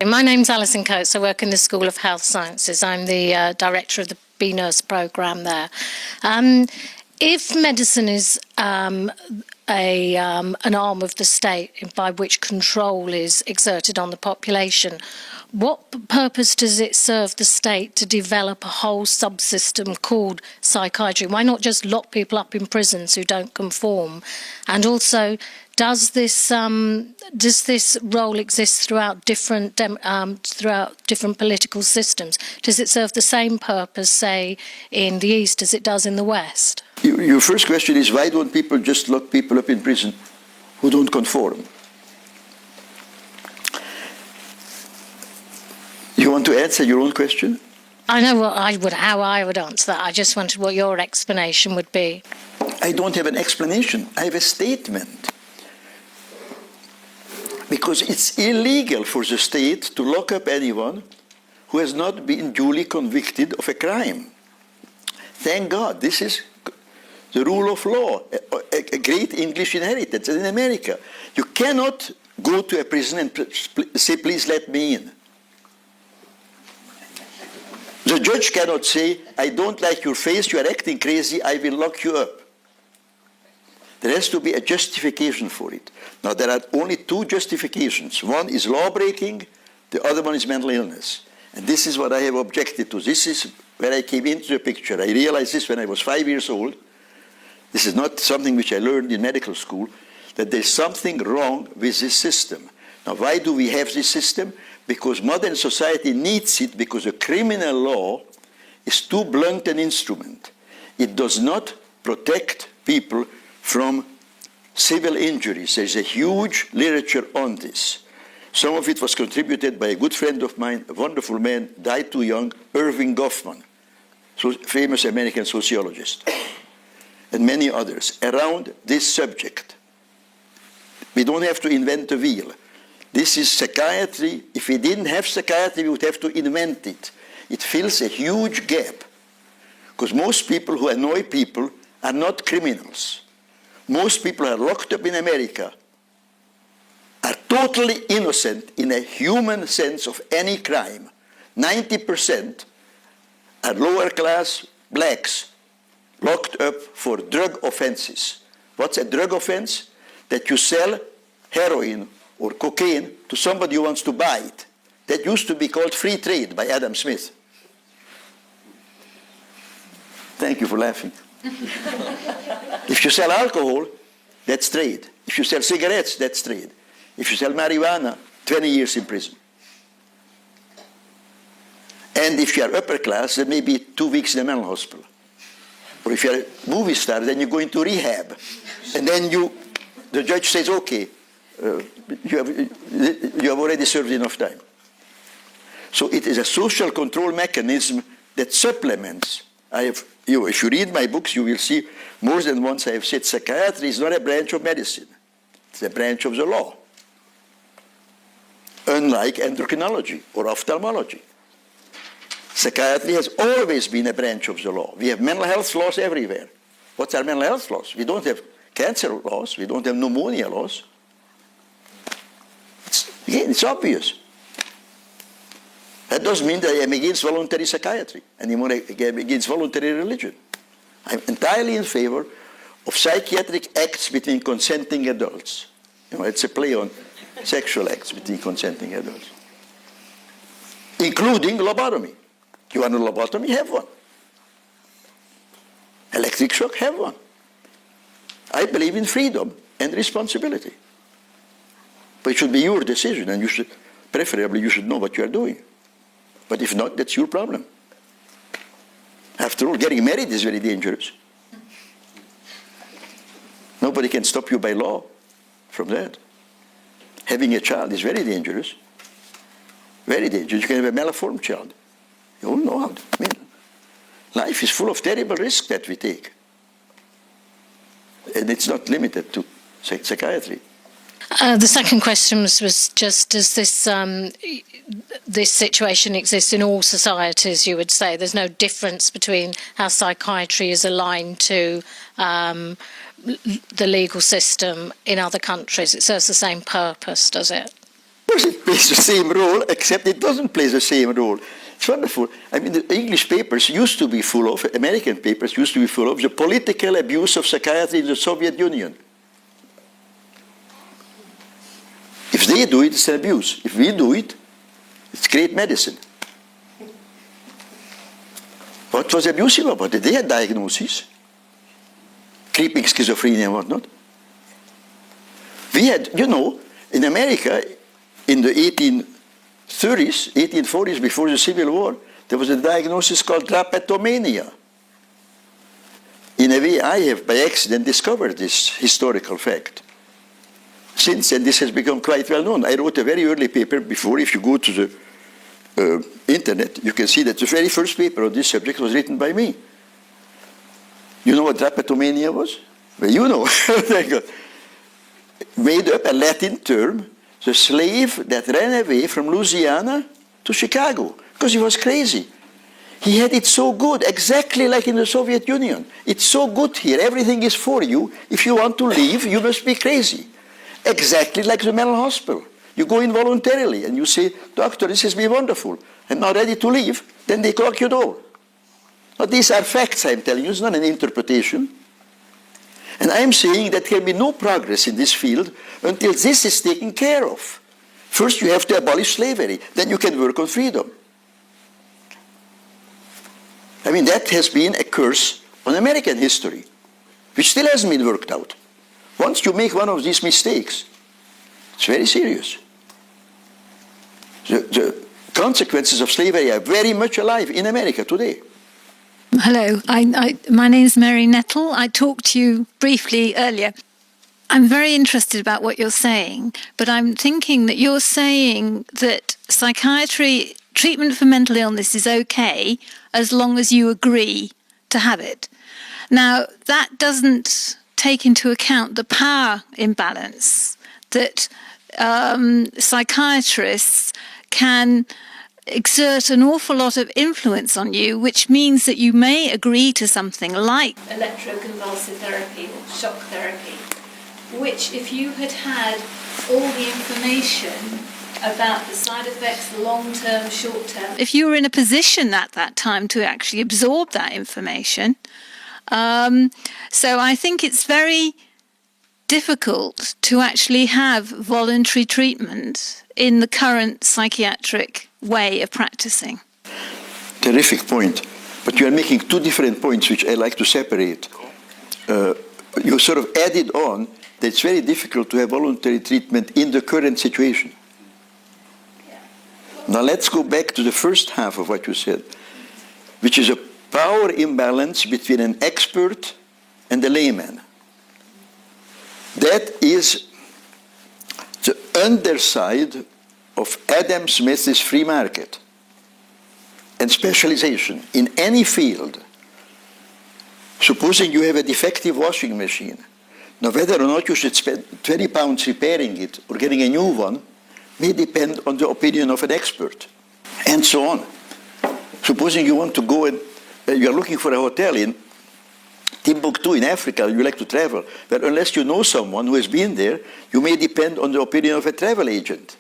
My name's Alison Coates. I work in the School of Health Sciences. I'm the director of the B-Nurse programme there. If medicine is an arm of the state by which control is exerted on the population, what purpose does it serve the state to develop a whole subsystem called psychiatry? Why not just lock people up in prisons who don't conform? And also, does this role exist throughout different political systems? Does it serve the same purpose, say, in the East as it does in the West? Your first question is, why don't people just lock people up in prison who don't conform? You want to answer your own question? I know how I would answer that. I just wondered what your explanation would be. I don't have an explanation. I have a statement. Because it's illegal for the state to lock up anyone who has not been duly convicted of a crime. Thank God, this is the rule of law, a great English inheritance. And in America, you cannot go to a prison and say, please let me in. The judge cannot say, I don't like your face, you are acting crazy, I will lock you up. There has to be a justification for it. Now, there are only two justifications. One is law breaking, the other one is mental illness. And this is what I have objected to. This is where I came into the picture. I realized this when I was 5 years old. This is not something which I learned in medical school, that there's something wrong with this system. Now, why do we have this system? Because modern society needs it, because a criminal law is too blunt an instrument. It does not protect people from civil injuries. There's a huge literature on this. Some of it was contributed by a good friend of mine, a wonderful man, died too young, Irving Goffman, famous American sociologist, and many others, around this subject. We don't have to invent the wheel. This is psychiatry. If we didn't have psychiatry, we would have to invent it. It fills a huge gap, because most people who annoy people are not criminals. Most people who are locked up in America are totally innocent in a human sense of any crime. 90% are lower class blacks locked up for drug offenses. What's a drug offense? That you sell heroin or cocaine to somebody who wants to buy it. That used to be called free trade by Adam Smith. Thank you for laughing. If you sell alcohol, that's trade. If you sell cigarettes, that's trade. If you sell marijuana, 20 years in prison. And if you are upper class, then maybe 2 weeks in a mental hospital. Or if you're a movie star, then you go into rehab. And then the judge says, okay, you have already served enough time. So it is a social control mechanism that supplements. If you read my books, you will see more than once I have said psychiatry is not a branch of medicine. It's a branch of the law. Unlike endocrinology or ophthalmology. Psychiatry has always been a branch of the law. We have mental health laws everywhere. What's our mental health laws? We don't have cancer laws. We don't have pneumonia laws. It's obvious. That doesn't mean that I am against voluntary psychiatry anymore. I am against voluntary religion. I'm entirely in favor of psychiatric acts between consenting adults. It's a play on sexual acts between consenting adults. Including lobotomy. You want a lobotomy? Have one. Electric shock? Have one. I believe in freedom and responsibility. But it should be your decision, and preferably you should know what you are doing. But if not, that's your problem. After all, getting married is very dangerous. Nobody can stop you by law from that. Having a child is very dangerous. Very dangerous. You can have a malformed child. You all know how. Life is full of terrible risks that we take. And it's not limited to psychiatry. The second question was just, does this situation exist in all societies, you would say? There's no difference between how psychiatry is aligned to the legal system in other countries. It serves the same purpose, does it? course, it plays the same role, except it doesn't play the same role. It's wonderful. I mean, the English papers used to be full of, American papers used to be full of the political abuse of psychiatry in the Soviet Union. If they do it, it's an abuse. If we do it, it's great medicine. What was abusive about it? They had diagnoses, creeping schizophrenia and whatnot. We had, you know, in America, in the 1830s, 1840s, before the Civil War, there was a diagnosis called drapetomania. In a way, I have, by accident, discovered this historical fact. Since then, this has become quite well known. I wrote a very early paper before. If you go to the internet, you can see that the very first paper on this subject was written by me. You know what drapetomania was? Well, you know. Made up a Latin term, the slave that ran away from Louisiana to Chicago, because he was crazy. He had it so good, exactly like in the Soviet Union. It's so good here, everything is for you. If you want to leave, you must be crazy. Exactly like the mental hospital. You go in voluntarily and you say, doctor, this has been wonderful. I'm now ready to leave. Then they clock your door. Now, these are facts I'm telling you, it's not an interpretation. And I'm saying that there can be no progress in this field until this is taken care of. First, you have to abolish slavery. Then you can work on freedom. I mean, that has been a curse on American history, which still hasn't been worked out. Once you make one of these mistakes, it's very serious. The consequences of slavery are very much alive in America today. Hello, my name is Mary Nettle. I talked to you briefly earlier. I'm very interested about what you're saying, but I'm thinking that you're saying that psychiatry treatment for mental illness is okay as long as you agree to have it. Now, that doesn't take into account the power imbalance that psychiatrists can exert an awful lot of influence on you, which means that you may agree to something like electroconvulsive therapy or shock therapy, which if you had had all the information about the side effects, the long-term, short-term, if you were in a position at that time to actually absorb that information. So I think it's very difficult to actually have voluntary treatment in the current psychiatric way of practicing. Terrific point. But you are making two different points which I like to separate. You sort of added on that it's very difficult to have voluntary treatment in the current situation. Now let's go back to the first half of what you said, which is a power imbalance between an expert and a layman. That is the underside of Adam Smith's free market and specialization in any field. Supposing you have a defective washing machine, now whether or not you should spend 20 pounds repairing it or getting a new one may depend on the opinion of an expert, and so on. Supposing you want to go and you are looking for a hotel in Timbuktu in Africa, and you like to travel, but unless you know someone who has been there, you may depend on the opinion of a travel agent.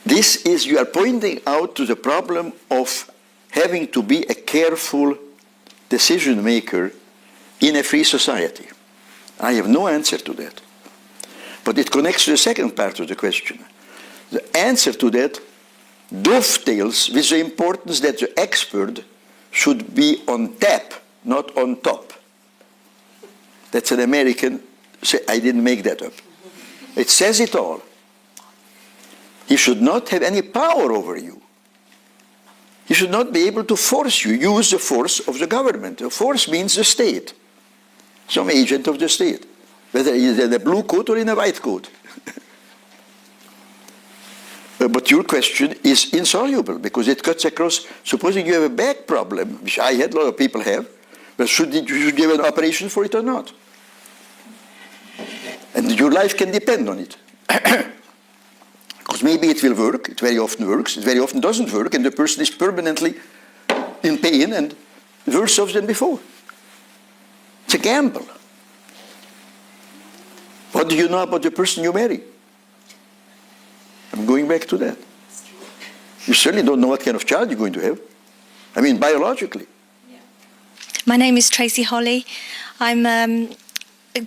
This is, you are pointing out to the problem of having to be a careful decision maker in a free society. I have no answer to that. But it connects to the second part of the question. The answer to that dovetails with the importance that the expert should be on tap, not on top. That's an American, I didn't make that up. It says it all. He should not have any power over you. He should not be able to force you, use the force of the government. The force means the state, some agent of the state, whether he is in a blue coat or in a white coat. But your question is insoluble because it cuts across, supposing you have a back problem, which I had, a lot of people have, but should you give an operation for it or not? And your life can depend on it. Because maybe it will work, it very often works, it very often doesn't work, and the person is permanently in pain and worse off than before. It's a gamble. What do you know about the person you marry? going back to that. You certainly don't know what kind of child you're going to have. I mean, biologically. My name is Tracy Holly. I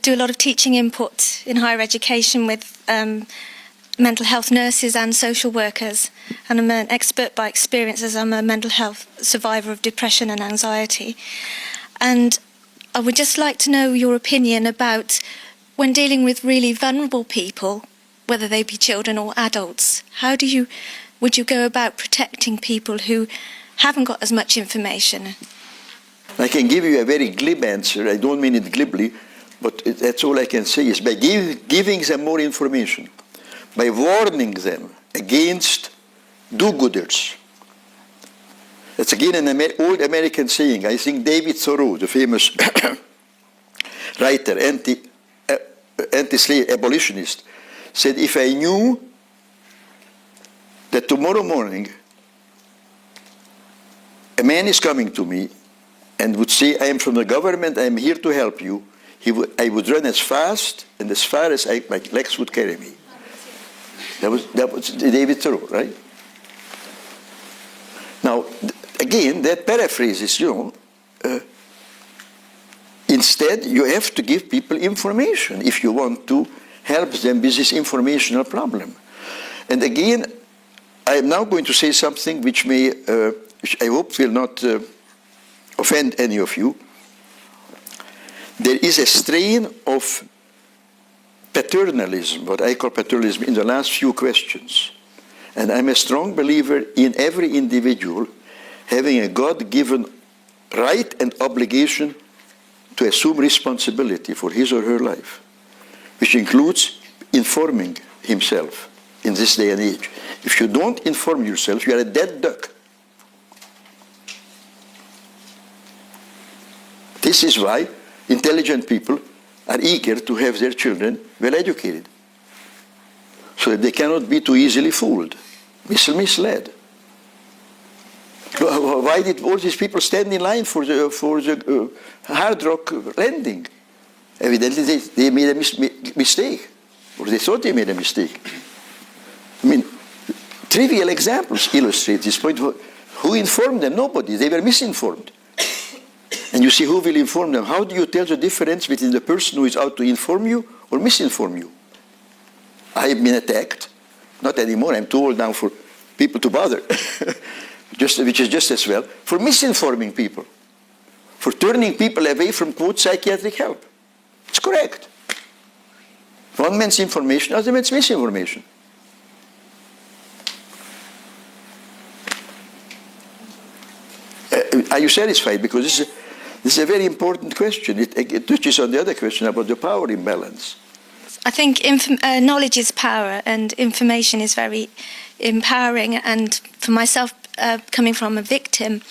do a lot of teaching input in higher education with mental health nurses and social workers, and I'm an expert by experience as I'm a mental health survivor of depression and anxiety. And I would just like to know your opinion about when dealing with really vulnerable people, whether they be children or adults, would you go about protecting people who haven't got as much information? I can give you a very glib answer. I don't mean it glibly, but that's all I can say is by giving them more information, by warning them against do-gooders. That's again an old American saying. I think David Thoreau, the famous writer, anti-slave abolitionist, said, if I knew that tomorrow morning a man is coming to me and would say, I am from the government, I am here to help you, I would run as fast and as far as my legs would carry me. That was David Thoreau, right? Now, again, that paraphrases, instead you have to give people information if you want to help them with this informational problem. And again, I am now going to say something which I hope will not offend any of you. There is a strain of paternalism, what I call paternalism, in the last few questions. And I'm a strong believer in every individual having a God-given right and obligation to assume responsibility for his or her life, which includes informing himself in this day and age. If you don't inform yourself, you are a dead duck. This is why intelligent people are eager to have their children well educated, so that they cannot be too easily fooled, misled. Why did all these people stand in line for the hard rock landing? Evidently they made a mistake, or they thought they made a mistake. I mean, trivial examples illustrate this point. Who informed them? Nobody. They were misinformed. And you see, who will inform them? How do you tell the difference between the person who is out to inform you or misinform you? I have been attacked. Not anymore. I'm too old now for people to bother. Which is just as well. For misinforming people. For turning people away from, quote, psychiatric help. It's correct. One man's information, other man's misinformation. Are you satisfied? Because this is a very important question. It touches on the other question about the power imbalance. I think knowledge is power, and information is very empowering. And for myself, coming from a victim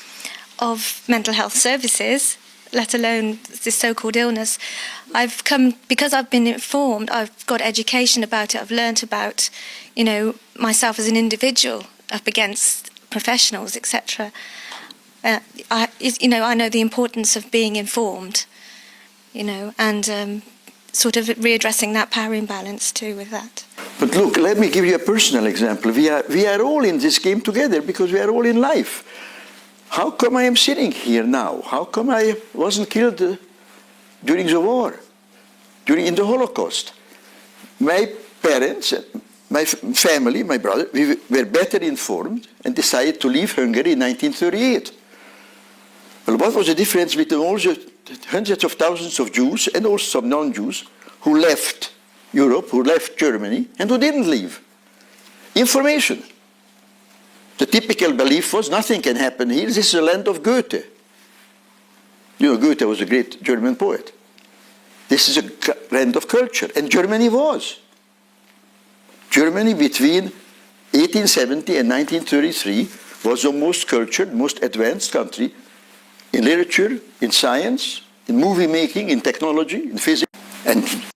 of mental health services, let alone this so-called illness, because I've been informed, I've got education about it, I've learnt about, myself as an individual up against professionals, etc. I know the importance of being informed, and sort of readdressing that power imbalance too with that. But look, let me give you a personal example. We are all in this game together because we are all in life. How come I am sitting here now? How come I wasn't killed during the war, in the Holocaust? My parents, my family, my brother, we were better informed and decided to leave Hungary in 1938. Well, what was the difference between all the hundreds of thousands of Jews and also some non-Jews who left Europe, who left Germany, and who didn't leave? Information. The typical belief was nothing can happen here. This is the land of Goethe. Goethe was a great German poet. This is a land of culture, and Germany was. Germany between 1870 and 1933 was the most cultured, most advanced country in literature, in science, in movie making, in technology, in physics. And